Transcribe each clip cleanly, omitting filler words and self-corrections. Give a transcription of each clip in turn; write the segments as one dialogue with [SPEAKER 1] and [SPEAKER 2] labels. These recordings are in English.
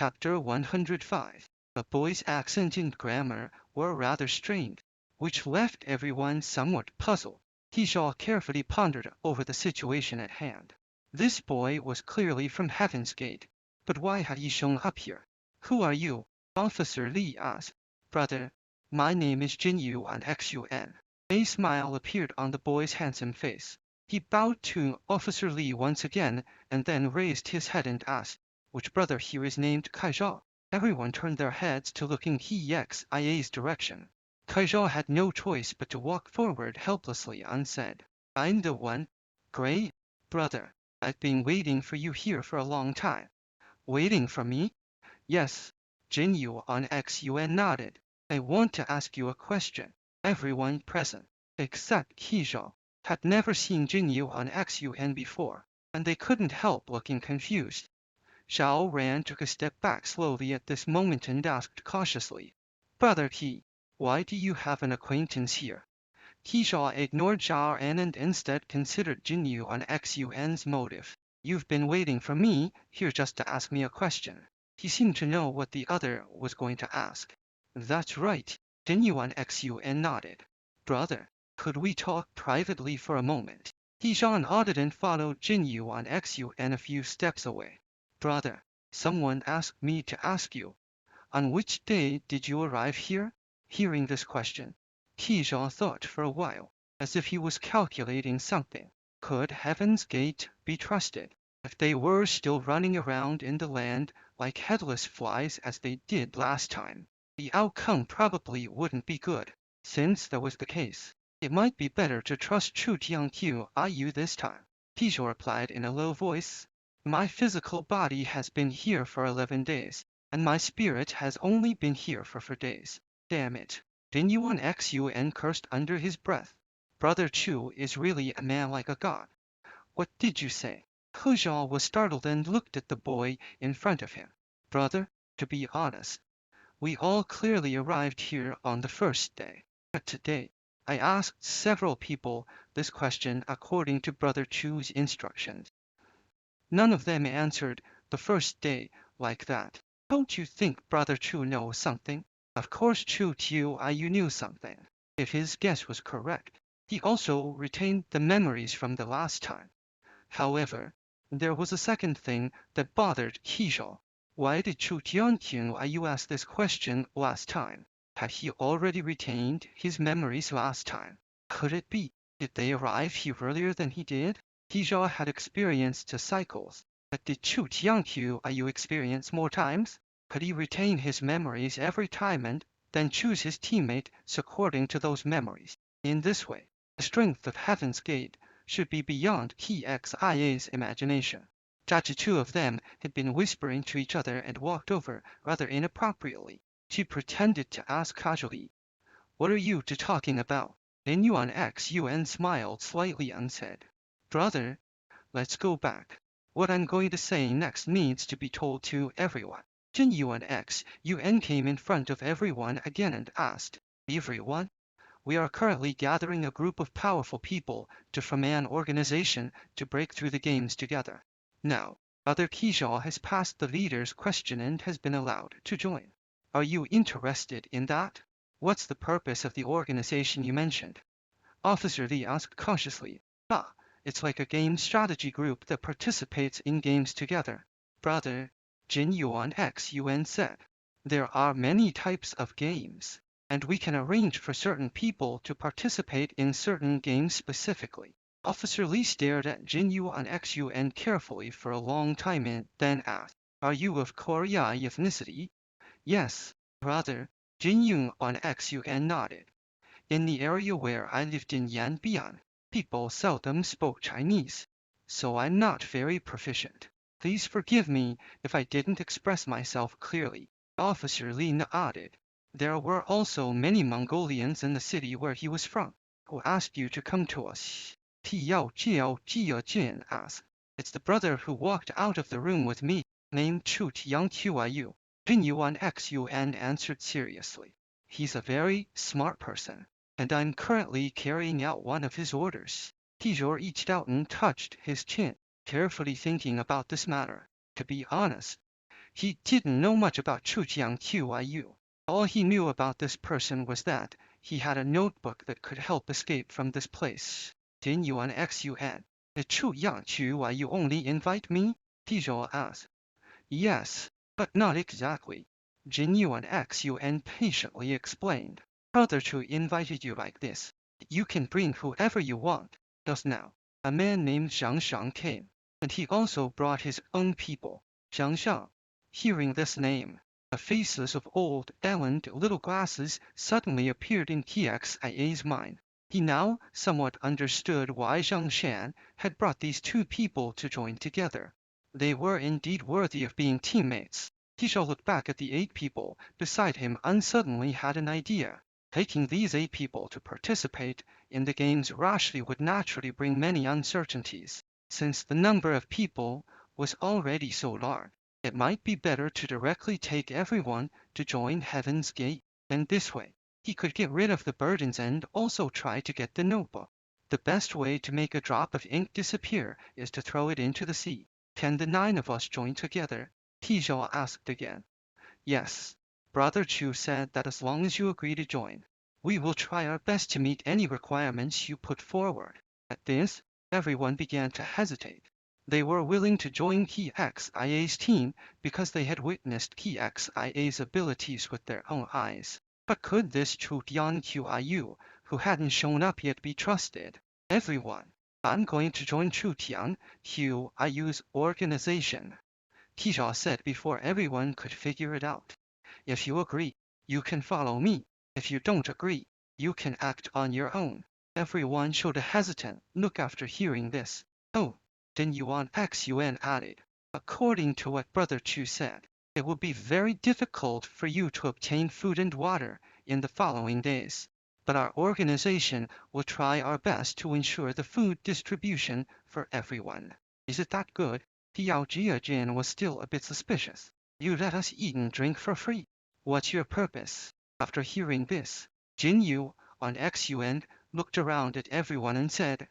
[SPEAKER 1] Chapter 105. The boy's accent and grammar were rather strained, which left everyone somewhat puzzled. Keyshaw carefully pondered over the situation at hand. This boy was clearly from Heaven's Gate, but why had he shown up here? Who are you? Officer Lee asked. Brother, my name is Jin Yuan Xun. A smile appeared on the boy's handsome face. He bowed to Officer Lee once again and then raised his head and asked, which brother here is named Kaizhao? Everyone turned their heads to look in Xia's direction. Kaizhao had no choice but to walk forward helplessly and said, I'm the one. Gray? Brother, I've been waiting for you here for a long time. Waiting for me? Yes. Jin Yuan Xun nodded. I want to ask you a question. Everyone present, except Keizhao, had never seen Jin Yuan Xun before, and they couldn't help looking confused. Xiao Ran took a step back slowly at this moment and asked cautiously, Brother Qi, why do you have an acquaintance here? Keisha ignored Xiao Ran and instead considered Jin Yuan Xun's motive. You've been waiting for me here just to ask me a question. He seemed to know what the other was going to ask. That's right, Jin Yuan Xun nodded. Brother, could we talk privately for a moment? Keisha nodded and followed Jin Yuan Xun a few steps away. Brother, someone asked me to ask you, on which day did you arrive here? Hearing this question, Keisha thought for a while, as if he was calculating something. Could Heaven's Gate be trusted? If they were still running around in the land like headless flies as they did last time, the outcome probably wouldn't be good. Since that was the case, it might be better to trust Chu Tianqiu this time. Keisha replied in a low voice. My physical body has been here for 11 days, and my spirit has only been here for 4 days. Damn it. Jin Yuan Xun cursed under his breath. Brother Chu is really a man like a god. What did you say? He Zhao was startled and looked at the boy in front of him. Brother, to be honest, we all clearly arrived here on the first day. But today, I asked several people this question according to Brother Chu's instructions. None of them answered the first day like that. Don't you think Brother Chu knows something? Of course Chu Tianqiu knew something. If his guess was correct, he also retained the memories from the last time. However, there was a second thing that bothered Keisha. Why did Chu Tianqiu ask this question last time? Had he already retained his memories last time? Could it be? Did they arrive here earlier than he did? Keisha had experienced cycles, but did Chu Tianqiu experience more times? Could he retain his memories every time and then choose his teammate according to those memories? In this way, the strength of Heaven's Gate should be beyond Xia's imagination. The two of them had been whispering to each other and walked over rather inappropriately. She pretended to ask casually, What are you two talking about? Jin Yuan Xun smiled slightly and said, Brother, let's go back. What I'm going to say next needs to be told to everyone. Jin Yuan Xun came in front of everyone again and asked, Everyone? We are currently gathering a group of powerful people to form an organization to break through the games together. Now, Brother Keisha has passed the leader's question and has been allowed to join. Are you interested in that? What's the purpose of the organization you mentioned? Officer Lee asked cautiously. It's like a game strategy group that participates in games together. Brother, Jin Yuan Xun said. There are many types of games, and we can arrange for certain people to participate in certain games specifically. Officer Lee stared at Jin Yuan Xun carefully for a long time and then asked, Are you of Korea ethnicity? Yes, brother, Jin Yuan Xun nodded. In the area where I lived in Yanbian, people seldom spoke Chinese, so I'm not very proficient. Please forgive me if I didn't express myself clearly. Officer Lee nodded. There were also many Mongolians in the city where he was from, who asked you to come to us. Jin asked. It's the brother who walked out of the room with me, named Chu Tianqiu. Jin Yuan Xun answered seriously. He's a very smart person, and I'm currently carrying out one of his orders. Keisha reached out and touched his chin, carefully thinking about this matter. To be honest, He didn't know much about Chu Jiangqiu. All he knew about this person was that he had a notebook that could help escape from this place. Jin Yuan Xun. Chu Yang you only invite me? Tizhou asked. Yes, but not exactly. Jin Yuan Xun patiently explained. Brother Chu invited you like this. You can bring whoever you want. Just now, a man named Xiang Shang came, and he also brought his own people. Xiang Shang. Hearing this name, the faces of old and little glasses suddenly appeared in Xia's mind. He now somewhat understood why Zhang Shan had brought these two people to join together. They were indeed worthy of being teammates. Tisha looked back at the 8 people beside him and suddenly had an idea. Taking these 8 people to participate in the games rashly would naturally bring many uncertainties. Since the number of people was already so large, it might be better to directly take everyone to join Heaven's Gate, and this way, he could get rid of the burdens and also try to get the notebook. The best way to make a drop of ink disappear is to throw it into the sea. Can the 9 of us join together? Tizhou asked again. Yes. Brother Chu said that as long as you agree to join, we will try our best to meet any requirements you put forward. At this, everyone began to hesitate. They were willing to join Xia's team because they had witnessed Xia's abilities with their own eyes. But could this Chu Tianqiu, who hadn't shown up yet, be trusted? Everyone. I'm going to join Chu Tianqiu's organization, Tisha said before everyone could figure it out. If you agree, you can follow me. If you don't agree, you can act on your own. Everyone showed a hesitant look after hearing this. Oh, then Yuan Xun added. According to what Brother Chu said, it will be very difficult for you to obtain food and water in the following days. But our organization will try our best to ensure the food distribution for everyone. Is it that good? Tiao Jiajin was still a bit suspicious. You let us eat and drink for free. What's your purpose? After hearing this, Jin Yu on Xun looked around at everyone and said,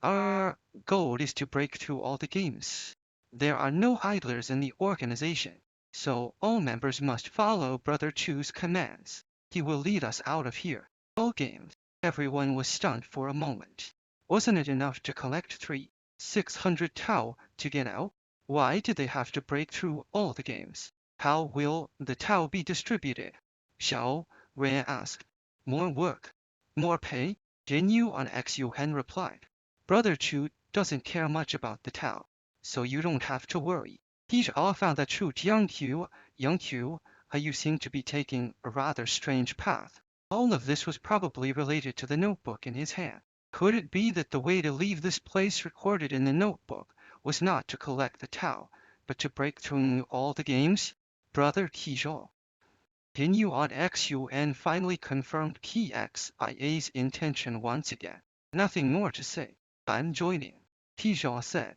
[SPEAKER 1] Our goal is to break through all the games. There are no idlers in the organization, so all members must follow Brother Chu's commands. He will lead us out of here. All games. Everyone was stunned for a moment. Wasn't it enough to collect 600 Tao to get out? Why did they have to break through all the games? How will the Tao be distributed? Xiao Rui asked. More work. More pay? Jin Yu on Xun replied. Brother Chu doesn't care much about the Tao, so you don't have to worry. All found that Chu Yang you seem to be taking a rather strange path. All of this was probably related to the notebook in his hand. Could it be that the way to leave this place recorded in the notebook was not to collect the Tao, but to break through all the games? Brother Tizhou. Jin Yuan Xun finally confirmed Xia's intention once again. Nothing more to say. I'm joining, Tizhou said.